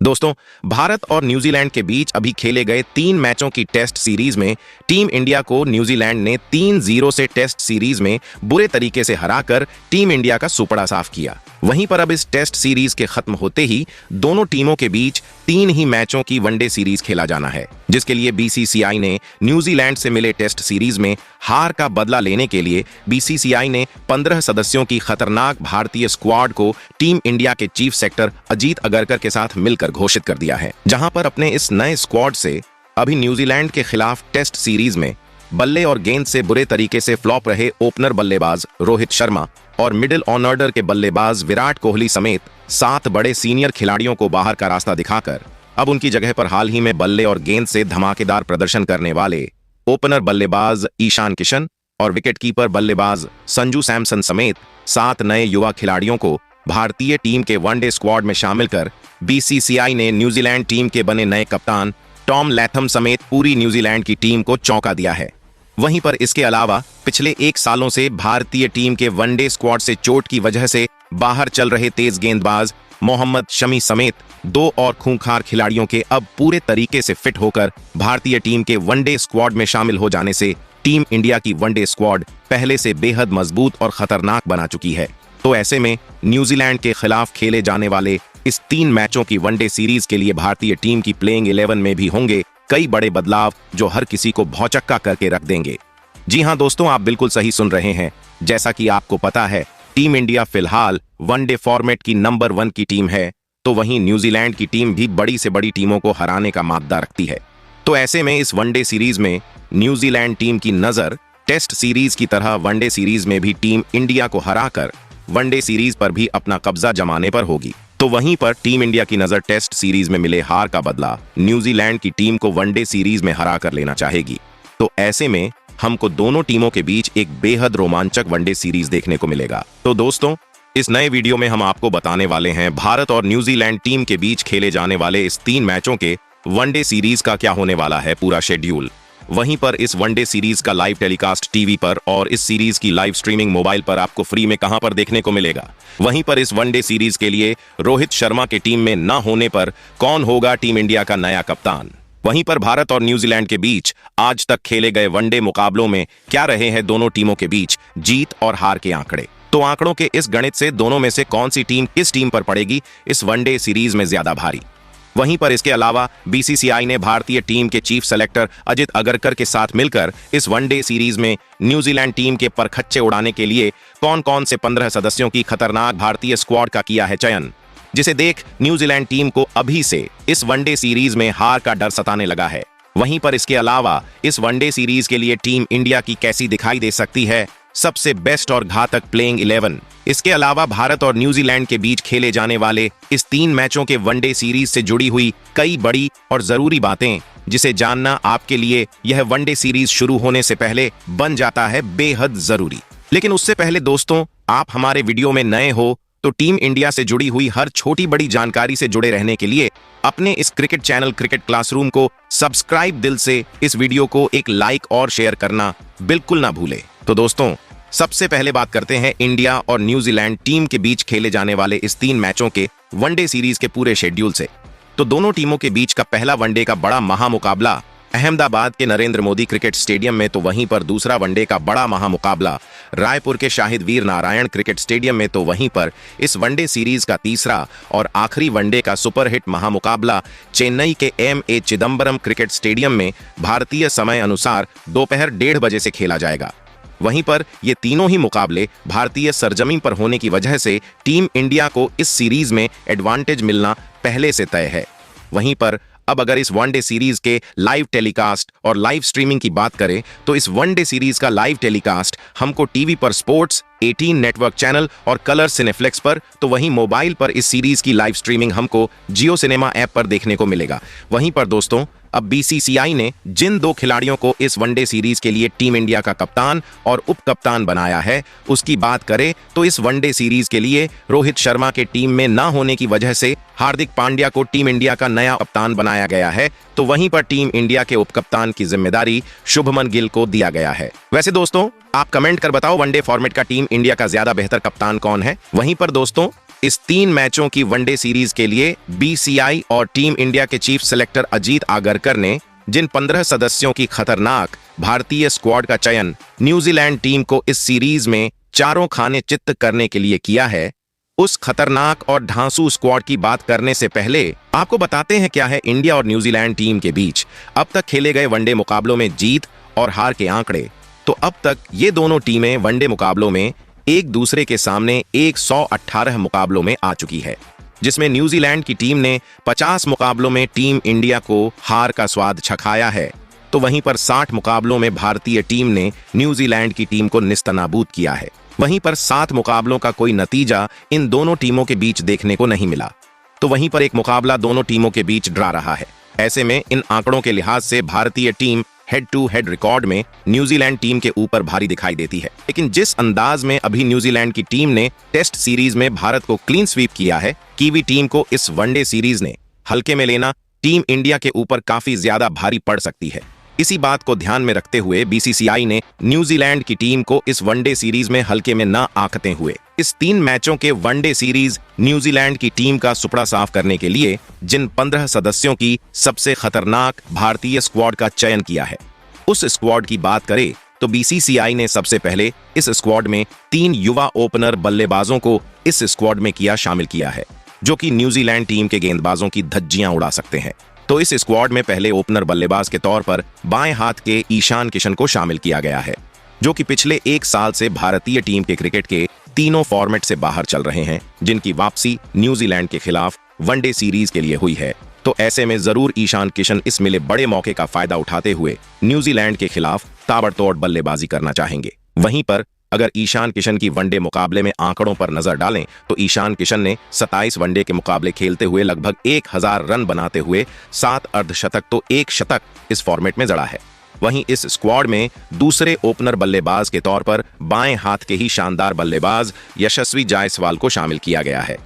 दोस्तों, भारत और न्यूजीलैंड के बीच अभी खेले गए 3 मैचों की टेस्ट सीरीज में टीम इंडिया को न्यूजीलैंड ने 3-0 से टेस्ट सीरीज में बुरे तरीके से हराकर टीम इंडिया का सुपड़ा साफ किया। वहीं पर अब इस टेस्ट सीरीज के खत्म होते ही दोनों टीमों के बीच 3 ही मैचों की वनडे सीरीज खेला जाना है, जिसके लिए बीसीसीआई ने न्यूजीलैंड से मिले टेस्ट सीरीज में हार का बदला लेने के लिए बीसीसीआई ने 15 सदस्यों की खतरनाक भारतीय स्क्वाड को टीम इंडिया के चीफ सेलेक्टर अजीत अगरकर के साथ मिलकर घोषित कर दिया है। जहां पर अपने इस नए स्क्वाड से अभी न्यूजीलैंड के खिलाफ टेस्ट सीरीज में बल्ले और गेंद से बुरे तरीके से फ्लॉप रहे ओपनर बल्लेबाज रोहित शर्मा और मिडिल ऑर्डर के बल्लेबाज विराट कोहली समेत 7 बड़े सीनियर खिलाड़ियों को बाहर का रास्ता दिखाकर अब उनकी जगह पर हाल ही में बल्ले और गेंद से धमाकेदार प्रदर्शन करने वाले ओपनर बल्लेबाज ईशान किशन और विकेटकीपर बल्लेबाज संजू सैमसन समेत 7 नए युवा खिलाड़ियों को भारतीय टीम के वनडे स्क्वाड में शामिल कर बीसीसीआई ने न्यूजीलैंड टीम के बने नए कप्तान टॉम लैथम समेत पूरी न्यूजीलैंड की टीम को चौंका दिया है। वहीं पर इसके अलावा पिछले 1 सालों से भारतीय टीम के वनडे स्क्वाड से चोट की वजह से बाहर चल रहे तेज गेंदबाज मोहम्मद शमी समेत 2 और खूंखार खिलाड़ियों के अब पूरे तरीके से फिट होकर भारतीय टीम के वनडे स्क्वाड में शामिल हो जाने से टीम इंडिया की वनडे स्क्वाड पहले से बेहद मजबूत और खतरनाक बना चुकी है। तो ऐसे में न्यूजीलैंड के खिलाफ खेले जाने वाले इस 3 मैचों की वनडे सीरीज के लिए भारतीय टीम की प्लेइंग 11 में भी होंगे कई बड़े बदलाव जो हर किसी को भौचक्का करके रख देंगे। जी हां दोस्तों, आप बिल्कुल सही सुन रहे हैं। जैसा कि आपको पता है, टीम इंडिया फिलहाल वनडे फॉर्मेट की नंबर 1 की टीम है, तो वहीं न्यूजीलैंड की टीम भी बड़ी से बड़ी टीमों को हराने का माद्दा रखती है। तो ऐसे में इस वनडे सीरीज में न्यूजीलैंड टीम की नजर टेस्ट सीरीज की तरह वनडे सीरीज में भी टीम इंडिया को हराकर वनडे सीरीज पर भी अपना कब्जा जमाने पर होगी। तो वहीं पर टीम इंडिया की नजर टेस्ट सीरीज में मिले हार का बदला न्यूजीलैंड की टीम को वनडे सीरीज में हरा कर लेना चाहेगी। तो ऐसे में हमको दोनों टीमों के बीच एक बेहद रोमांचक वनडे सीरीज देखने को मिलेगा। तो दोस्तों, इस नए वीडियो में हम आपको बताने वाले हैं भारत और न्यूजीलैंड टीम के बीच खेले जाने वाले इस 3 मैचों के वनडे सीरीज का क्या होने वाला है पूरा शेड्यूल। वहीं पर इस वनडे सीरीज का लाइव टेलीकास्ट टीवी पर और इस सीरीज की लाइव स्ट्रीमिंग मोबाइल पर आपको फ्री में कहां पर देखने को मिलेगा। वहीं पर इस वनडे सीरीज के लिए रोहित शर्मा के टीम में न होने पर कौन होगा टीम इंडिया का नया कप्तान। वहीं पर भारत और न्यूजीलैंड के बीच आज तक खेले गए वनडे मुकाबलों में क्या रहे हैं दोनों टीमों के बीच जीत और हार के आंकड़े। तो आंकड़ों के इस गणित से दोनों में से कौन सी टीम किस टीम पर पड़ेगी इस वनडे सीरीज में ज्यादा भारी। वहीं पर इसके अलावा बीसीसीआई ने भारतीय टीम के चीफ सेलेक्टर अजीत अगरकर के साथ मिलकर इस वनडे सीरीज में न्यूजीलैंड टीम के परखच्चे उड़ाने के लिए कौन कौन से 15 सदस्यों की खतरनाक भारतीय स्क्वाड का किया है चयन, जिसे देख न्यूजीलैंड टीम को अभी से इस वनडे सीरीज में हार का डर सताने लगा है। वहीं पर इसके अलावा इस वनडे सीरीज के लिए टीम इंडिया की कैसी दिखाई दे सकती है सबसे बेस्ट और घातक प्लेइंग 11। इसके अलावा भारत और न्यूजीलैंड के बीच खेले जाने वाले इस 3 मैचों के वनडे सीरीज से जुड़ी हुई कई बड़ी और जरूरी बातें, जिसे जानना आपके लिए यह वनडे सीरीज शुरू होने से पहले बन जाता है बेहद जरूरी। लेकिन उससे पहले दोस्तों, आप हमारे वीडियो में नए हो तो टीम इंडिया से जुड़ी हुई हर छोटी बड़ी जानकारी से जुड़े रहने के लिए अपने इस क्रिकेट चैनल क्रिकेट क्लासरूम को सब्सक्राइब दिल से इस वीडियो को एक लाइक और शेयर करना बिल्कुल ना भूले। तो दोस्तों, सबसे पहले बात करते हैं इंडिया और न्यूजीलैंड टीम के बीच खेले जाने वाले इस 3 मैचों के वनडे सीरीज के पूरे शेड्यूल से। तो दोनों टीमों के बीच का पहला वनडे का बड़ा महामुकाबला अहमदाबाद के नरेंद्र मोदी क्रिकेट स्टेडियम में, तो वहीं पर दूसरा वनडे का बड़ा महामुकाबला रायपुर के शाहिद वीर नारायण क्रिकेट स्टेडियम में। तो वहीं पर इस वनडे सीरीज का तीसरा और आखिरी वनडे का सुपरहिट महामुकाबला चेन्नई के M.A. चिदम्बरम क्रिकेट स्टेडियम में भारतीय समय अनुसार दोपहर 1:30 बजे से खेला जाएगा। वहीं पर ये तीनों ही मुकाबले भारतीय सरजमीन पर होने की वजह से टीम इंडिया को इस सीरीज में एडवांटेज मिलना पहले से तय है। वहीं पर अब अगर इस वनडे सीरीज के लाइव टेलीकास्ट और लाइव स्ट्रीमिंग की बात करें तो इस वनडे सीरीज का लाइव टेलीकास्ट हमको टीवी पर स्पोर्ट्स 18 नेटवर्क चैनल और कलर सिनेफ्लेक्स पर, तो वहीं मोबाइल पर इस सीरीज की लाइव स्ट्रीमिंग हमको जियो सिनेमा ऐप पर देखने को मिलेगा। वहीं पर दोस्तों, अब बीसीसीआई ने जिन 2 खिलाड़ियों को इस वनडे सीरीज के लिए टीम इंडिया का कप्तान और उप कप्तान बनाया है उसकी बात करें तो इस वनडे सीरीज के लिए रोहित शर्मा के टीम में न होने की वजह से हार्दिक पांड्या को टीम इंडिया का नया कप्तान बनाया गया है। तो वहीं पर टीम इंडिया के उप कप्तान की जिम्मेदारी शुभमन गिल को दिया गया है। वैसे दोस्तों, आप कमेंट कर बताओ वनडे फॉर्मेट का टीम इंडिया का ज्यादा बेहतर कप्तान कौन है। वहीं पर दोस्तों, इस 3 मैचों की वनडे सीरीज के लिए बीसीसीआई और टीम इंडिया के चीफ सेलेक्टर अजीत आगरकर ने जिन 15 सदस्यों की खतरनाक भारतीय स्क्वाड का चयन न्यूजीलैंड टीम को इस सीरीज में चारों खाने चित्त करने के लिए किया है, उस खतरनाक और धांसू स्क्वाड की बात करने से पहले आपको बताते हैं क्या है इंडिया और न्यूजीलैंड टीम के बीच अब तक खेले गए वनडे मुकाबलों में जीत और हार के आंकड़े। तो अब तक ये दोनों टीमें वनडे मुकाबलों में एक दूसरे के सामने 118 मुकाबलों में आ चुकी है, जिसमें न्यूजीलैंड की टीम ने 50 मुकाबलों में टीम इंडिया को हार का स्वाद चखाया है, तो वहीं पर 60 मुकाबलों में भारतीय टीम ने न्यूजीलैंड की टीम को निस्तनाबूद किया है। वहीं पर 7 मुकाबलों का कोई नतीजा इन दोनों टीमों के बीच देखने को नहीं मिला, तो वहीं पर एक मुकाबला दोनों टीमों के बीच ड्रा रहा है। ऐसे में इन आंकड़ों के लिहाज से भारतीय team head to head record में न्यूजीलैंड टीम के ऊपर भारी दिखाई देती है। लेकिन जिस अंदाज में अभी न्यूजीलैंड की टीम ने टेस्ट सीरीज में भारत को क्लीन स्वीप किया है, कीवी टीम को इस वनडे सीरीज ने हल्के में लेना टीम इंडिया के ऊपर काफी ज्यादा भारी पड़ सकती है। इसी बात को ध्यान में रखते हुए बीसीसीआई ने न्यूजीलैंड की टीम को इस वनडे सीरीज में हल्के में न आंकते हुए इस 3 मैचों के वनडे सीरीज न्यूजीलैंड की टीम का सुपड़ा साफ करने के लिए जिन 15 सदस्यों की सबसे खतरनाक भारतीय स्क्वाड का चयन किया है, उस स्क्वाड की बात करें तो बीसीसीआई ने सबसे पहले इस स्क्वाड में 3 युवा ओपनर बल्लेबाजों को इस स्क्वाड में शामिल किया है, जो कि न्यूजीलैंड टीम के गेंदबाजों की धज्जियां उड़ा सकते हैं। तो इस स्क्वाड में पहले ओपनर बल्लेबाज के तौर पर बाएं हाथ के ईशान किशन को शामिल किया गया है, जो कि पिछले 1 साल से भारतीय टीम के क्रिकेट के तीनों फॉर्मेट से बाहर चल रहे हैं, जिनकी वापसी न्यूजीलैंड के खिलाफ वनडे सीरीज के लिए हुई है। तो ऐसे में जरूर ईशान किशन इस मिले बड़े मौके का फायदा उठाते हुए न्यूजीलैंड के खिलाफ ताबड़तोड़ बल्लेबाजी करना चाहेंगे। वहीं पर अगर ईशान किशन की वनडे मुकाबले में आंकड़ों पर नजर डालें तो ईशान किशन ने 27 वनडे के मुकाबले खेलते हुए लगभग 1000 रन बनाते हुए 7 अर्धशतक तो 1 शतक इस फॉर्मेट में जड़ा है। वहीं इस स्क्वाड में दूसरे ओपनर बल्लेबाज के तौर पर बाएं हाथ के ही शानदार बल्लेबाज यशस्वी जायसवाल को शामिल किया गया है।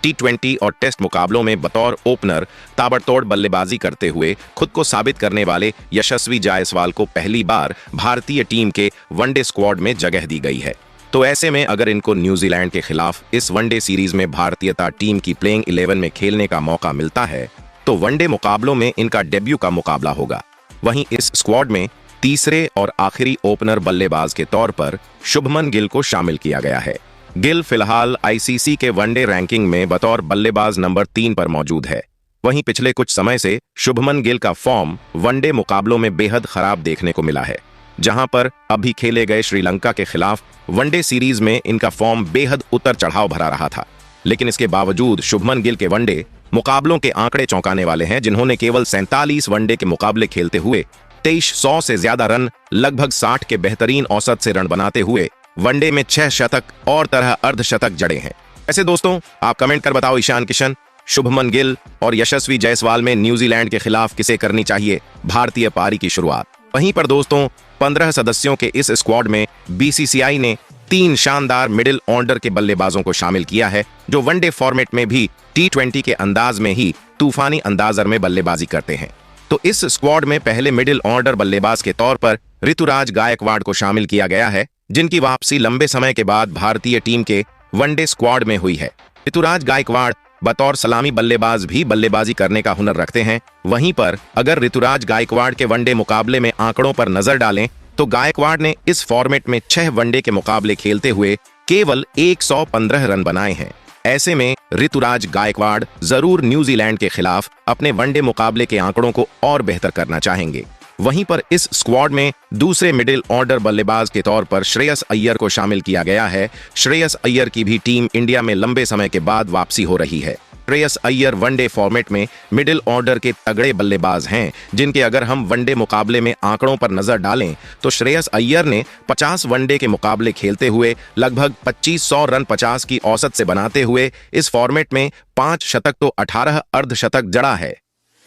T20 और टेस्ट मुकाबलों में बतौर ओपनर ताबड़तोड़ बल्लेबाजी करते हुए खुद को साबित करने वाले यशस्वी जायसवाल को पहली बार भारतीय टीम के वनडे स्क्वाड में जगह दी गई है। तो ऐसे में अगर इनको न्यूजीलैंड के खिलाफ इस वनडे सीरीज में भारतीयता टीम की प्लेइंग 11 में खेलने का मौका मिलता है, तो वनडे मुकाबलों में इनका डेब्यू का मुकाबला होगा। वहीं इस स्क्वाड में तीसरे और आखिरी ओपनर बल्लेबाज के तौर पर शुभमन गिल को शामिल किया गया है। गिल फिलहाल आईसीसी के वनडे रैंकिंग में बतौर बल्लेबाज नंबर 3 पर मौजूद है। वहीं पिछले कुछ समय से शुभमन गिल का फॉर्म वनडे मुकाबलों में बेहद खराब देखने को मिला है, जहां पर अभी खेले गए श्रीलंका के खिलाफ वनडे सीरीज में इनका फॉर्म बेहद उतर चढ़ाव भरा रहा था। लेकिन इसके बावजूद शुभमन गिल के वनडे मुकाबलों के आंकड़े चौंकाने वाले हैं, जिन्होंने केवल 47 वनडे के मुकाबले खेलते हुए 2300 से ज्यादा रन, लगभग 60 के बेहतरीन औसत से रन बनाते हुए वनडे में 6 शतक और तरह अर्धशतक जड़े हैं। ऐसे दोस्तों, आप कमेंट कर बताओ, ईशान किशन, शुभमन गिल और यशस्वी जायसवाल में न्यूजीलैंड के खिलाफ किसे करनी चाहिए भारतीय पारी की शुरुआत। वहीं पर दोस्तों, 15 सदस्यों के इस स्क्वाड में बीसीसीआई ने 3 शानदार मिडिल ऑर्डर के बल्लेबाजों को शामिल किया है, जो वनडे फॉर्मेट में भी T20 के अंदाज में ही तूफानी अंदाजर में बल्लेबाजी करते हैं। तो इस स्क्वाड में पहले मिडिल ऑर्डर बल्लेबाज के तौर पर ऋतुराज गायकवाड़ को शामिल किया गया है, जिनकी वापसी लंबे समय के बाद भारतीय टीम के वनडे स्क्वाड में हुई है। ऋतुराज गायकवाड़ बतौर सलामी बल्लेबाज भी बल्लेबाजी करने का हुनर रखते हैं। वहीं पर अगर ऋतुराज गायकवाड़ के वनडे मुकाबले में आंकड़ों पर नजर डालें तो गायकवाड़ ने इस फॉर्मेट में 6 वनडे के मुकाबले खेलते हुए केवल 115 रन बनाए हैं। ऐसे में ऋतुराज गायकवाड़ जरूर न्यूजीलैंड के खिलाफ अपने वनडे मुकाबले के आंकड़ों को और बेहतर करना चाहेंगे। वहीं पर इस स्क्वाड में दूसरे मिडिल ऑर्डर बल्लेबाज के तौर पर श्रेयस अय्यर को शामिल किया गया है। श्रेयस अय्यर की भी टीम इंडिया में लंबे समय के बाद वापसी हो रही है। श्रेयस अय्यर वनडे फॉर्मेट में मिडिल ऑर्डर के तगड़े बल्लेबाज हैं, जिनके अगर हम वनडे मुकाबले में आंकड़ों पर नजर डालें तो श्रेयस अय्यर ने 50 वनडे के मुकाबले खेलते हुए लगभग 2500 रन 50 की औसत से बनाते हुए इस फॉर्मेट में 5 शतक तो 18 अर्धशतक जड़ा है।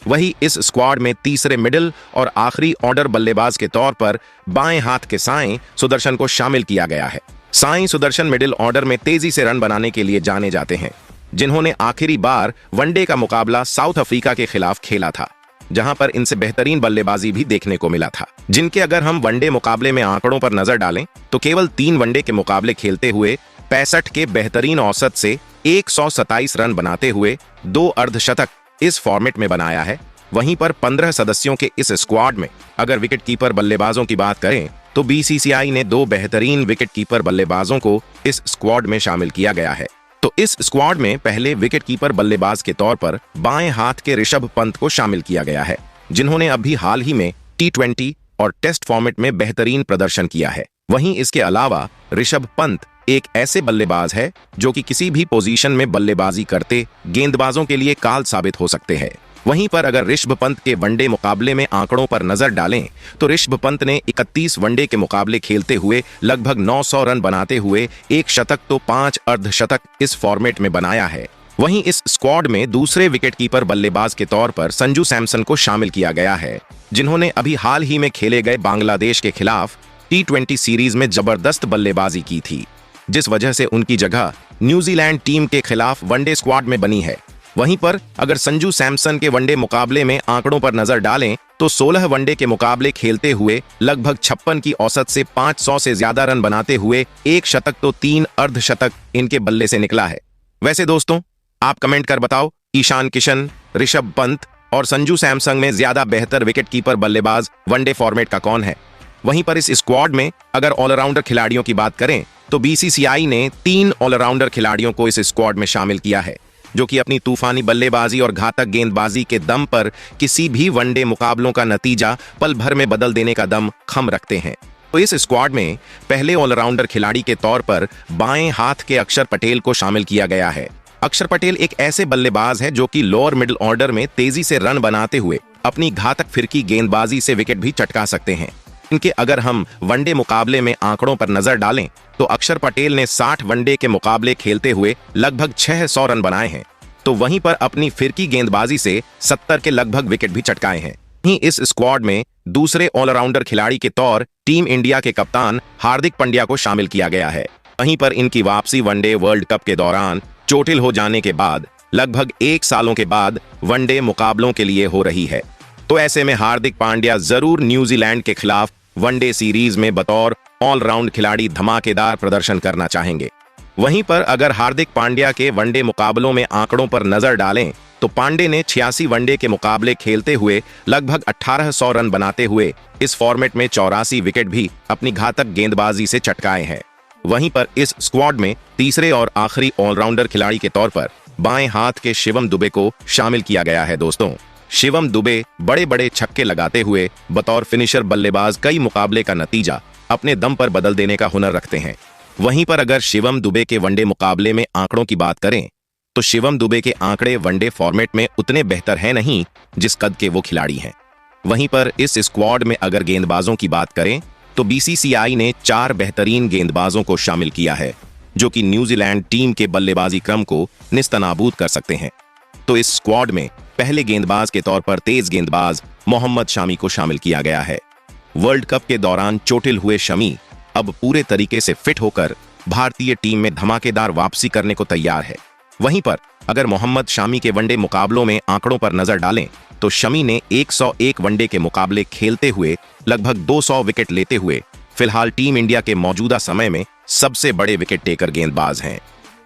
वही इस स्क्वाड में तीसरे मिडिल और आखिरी ऑर्डर बल्लेबाज के तौर पर बाएं हाथ के साईं सुदर्शन को शामिल किया गया है। साईं सुदर्शन मिडिल ऑर्डर में तेजी से रन बनाने के लिए जाने जाते हैं, जिन्होंने आखिरी बार वनडे का मुकाबला साउथ अफ्रीका के खिलाफ खेला था, जहां पर इनसे बेहतरीन बल्लेबाजी भी देखने को मिला था। जिनके अगर हम वनडे मुकाबले में आंकड़ों पर नजर डालें तो केवल 3 वनडे के मुकाबले खेलते हुए 65 के बेहतरीन औसत से 127 रन बनाते हुए 2 अर्धशतक इस फॉर्मेट में बनाया है। वहीं पर 15 सदस्यों के इस स्क्वाड में अगर विकेटकीपर बल्लेबाजों की बात करें तो बीसीसीआई ने 2 बेहतरीन विकेटकीपर बल्लेबाजों को इस स्क्वाड में शामिल किया गया है। तो इस स्क्वाड में पहले विकेटकीपर बल्लेबाज के तौर पर बाएं हाथ के ऋषभ पंत को शामिल किया गया है, जिन्होंने अभी हाल ही में T20 और टेस्ट फॉर्मेट में बेहतरीन प्रदर्शन किया है। वहीं इसके अलावा ऋषभ पंत एक ऐसे बल्लेबाज है जो कि किसी भी पोजीशन में बल्लेबाजी करते गेंदबाजों के लिए काल साबित हो सकते हैं। वहीं पर अगर ऋषभ पंत के वनडे मुकाबले में आंकड़ों पर नजर डालें तो ऋषभ पंत ने 31 वनडे के मुकाबले खेलते हुए लगभग 900 रन बनाते हुए 1 शतक तो 5 अर्धशतक इस फॉर्मेट में बनाया है। वहीं इस स्क्वाड में दूसरे विकेटकीपर बल्लेबाज के तौर पर संजू सैमसन को शामिल किया गया है, जिन्होंने अभी हाल ही में खेले गए बांग्लादेश के खिलाफ T20 सीरीज में जबरदस्त बल्लेबाजी की थी, जिस वजह से उनकी जगह न्यूजीलैंड टीम के खिलाफ वनडे स्क्वाड में बनी है। वहीं पर अगर संजू सैमसन के वनडे मुकाबले में आंकड़ों पर नजर डालें तो 16 वनडे के मुकाबले खेलते हुए लगभग 56 की औसत से 500 से ज्यादा रन बनाते हुए 1 शतक तो 3 अर्धशतक इनके बल्ले से निकला है। वैसे दोस्तों, आप कमेंट कर बताओ, ईशान किशन, ऋषभ पंत और संजू सैमसन में ज्यादा बेहतर विकेटकीपर बल्लेबाज वनडे फॉर्मेट का कौन है? वहीं पर इस स्क्वाड में अगर ऑलराउंडर खिलाड़ियों की बात करें तो बीसीसीआई ने 3 ऑलराउंडर खिलाड़ियों को इस स्क्वाड में शामिल किया है, जो कि अपनी तूफानी बल्लेबाजी और घातक गेंदबाजी के दम पर किसी भी वनडे मुकाबलों का नतीजा पल भर में बदल देने का दम खम रखते हैं। तो इस स्क्वाड में पहले ऑलराउंडर खिलाड़ी के तौर पर बाएं हाथ के अक्षर पटेल को शामिल किया गया है। अक्षर पटेल एक ऐसे बल्लेबाज है जो कि लोअर मिडिल ऑर्डर में तेजी से रन बनाते हुए अपनी घातक फिरकी गेंदबाजी से विकेट भी चटका सकते हैं। इनके अगर हम वनडे मुकाबले में आंकड़ों पर नजर डालें तो अक्षर पटेल ने 60 वनडे के मुकाबले खेलते हुए लगभग 600 रन बनाए हैं, तो वहीं पर अपनी फिरकी गेंदबाजी से 70 के लगभग विकेट भी चटकाए हैं। वहीं इस स्क्वाड में दूसरे ऑलराउंडर खिलाड़ी के तौर टीम इंडिया के कप्तान हार्दिक पांड्या को शामिल किया गया है। वहीं पर इनकी वापसी वनडे वर्ल्ड कप के दौरान चोटिल हो जाने के बाद लगभग 1 सालों के बाद वनडे मुकाबलों के लिए हो रही है। तो ऐसे में हार्दिक पांड्या जरूर न्यूजीलैंड के खिलाफ वनडे सीरीज में बतौर ऑलराउंड खिलाड़ी धमाकेदार प्रदर्शन करना चाहेंगे। वहीं पर अगर हार्दिक पांड्या के वनडे मुकाबलों में आंकड़ों पर नजर डालें तो पांड्या ने 86 वनडे के मुकाबले खेलते हुए लगभग 1800 रन बनाते हुए इस फॉर्मेट में 84 विकेट भी अपनी घातक गेंदबाजी से चटकाए हैं। वहीं पर इस स्क्वाड में तीसरे और आखिरी ऑलराउंडर खिलाड़ी के तौर पर बाएं हाथ के शिवम दुबे को शामिल किया गया है। दोस्तों, शिवम दुबे बड़े बड़े छक्के लगाते हुए बतौर फिनिशर बल्लेबाज कई मुकाबले का नतीजा अपने दम पर बदल देने का हुनर रखते हैं। वहीं पर अगर शिवम दुबे के वनडे मुकाबले में आंकड़ों की बात करें तो शिवम दुबे के आंकड़े वनडे फॉर्मेट में उतने बेहतर हैं नहीं जिस कद के वो खिलाड़ी हैं। वहीं पर इस स्क्वाड में अगर गेंदबाजों की बात करें तो बीसीसीआई ने 4 बेहतरीन गेंदबाजों को शामिल किया है, जो कि न्यूजीलैंड टीम के बल्लेबाजी क्रम को निस्तनाबूद कर सकते हैं। तो इस स्क्वाड में पहले गेंदबाज के तौर पर तेज गेंदबाज मोहम्मद शामी को शामिल किया गया है। वर्ल्ड कप के दौरान चोटिल हुए शमी अब पूरे तरीके से फिट होकर भारतीय टीम में धमाकेदार वापसी करने को तैयार है। वहीं पर अगर मोहम्मद शामी के वनडे मुकाबलों में आंकड़ों पर नजर डालें तो शमी ने 101 वनडे के मुकाबले खेलते हुए लगभग 200 विकेट लेते हुए फिलहाल टीम इंडिया के मौजूदा समय में सबसे बड़े विकेट टेकर गेंदबाज हैं।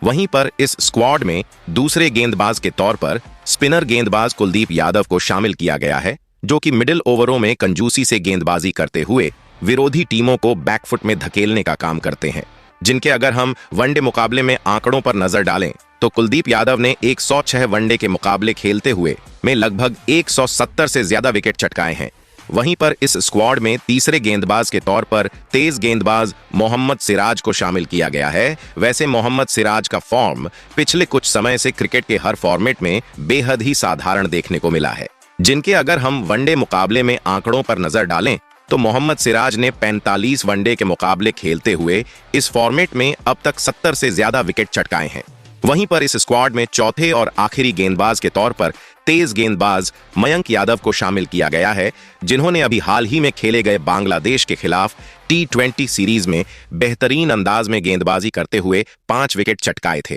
वहीं पर इस स्क्वाड में दूसरे गेंदबाज के तौर पर स्पिनर गेंदबाज कुलदीप यादव को शामिल किया गया है, जो कि मिडिल ओवरों में कंजूसी से गेंदबाजी करते हुए विरोधी टीमों को बैकफुट में धकेलने का काम करते हैं। जिनके अगर हम वनडे मुकाबले में आंकड़ों पर नजर डालें तो कुलदीप यादव ने 106 वनडे के मुकाबले खेलते हुए में लगभग 170 से ज्यादा विकेट चटकाए हैं। वहीं पर इस स्क्वाड में तीसरे गेंदबाज के तौर पर तेज गेंदबाज मोहम्मद सिराज को शामिल किया गया है। वैसे मोहम्मद सिराज का फॉर्म पिछले कुछ समय से क्रिकेट के हर फॉर्मेट में बेहद ही साधारण देखने को मिला है। जिनके अगर हम वनडे मुकाबले में आंकड़ों पर नजर डालें तो मोहम्मद सिराज ने 45 वनडे के मुकाबले खेलते हुए इस फॉर्मेट में अब तक 70 से ज्यादा विकेट चटकाए हैं। वहीं पर इस स्क्वाड में चौथे और आखिरी गेंदबाज के तौर पर तेज गेंदबाज मयंक यादव को शामिल किया गया है, जिन्होंने अभी हाल ही में खेले गए बांग्लादेश के खिलाफ T20 सीरीज में बेहतरीन अंदाज में गेंदबाजी करते हुए 5 विकेट चटकाए थे,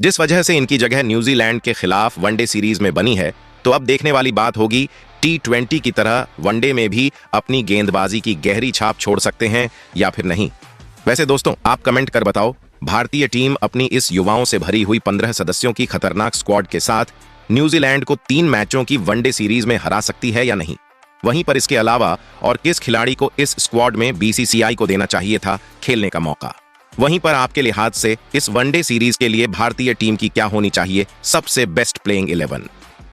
जिस वजह से इनकी जगह न्यूजीलैंड के खिलाफ वनडे सीरीज में बनी है। तो अब देखने वाली बात होगी T20 की तरह वनडे में भी अपनी गेंदबाजी की गहरी छाप छोड़ सकते हैं या फिर नहीं। वैसे दोस्तों, आप कमेंट कर बताओ भारतीय टीम अपनी इस युवाओं से भरी हुई 15 सदस्यों की खतरनाक स्क्वाड के साथ न्यूजीलैंड को 3 मैचों की वनडे सीरीज में हरा सकती है या नहीं। वहीं पर इसके अलावा और किस खिलाड़ी को इस स्क्वाड में बीसीसीआई को देना चाहिए था खेलने का मौका। वहीं पर आपके लिहाज से इस वनडे सीरीज के लिए भारतीय टीम की क्या होनी चाहिए सबसे बेस्ट प्लेइंग 11।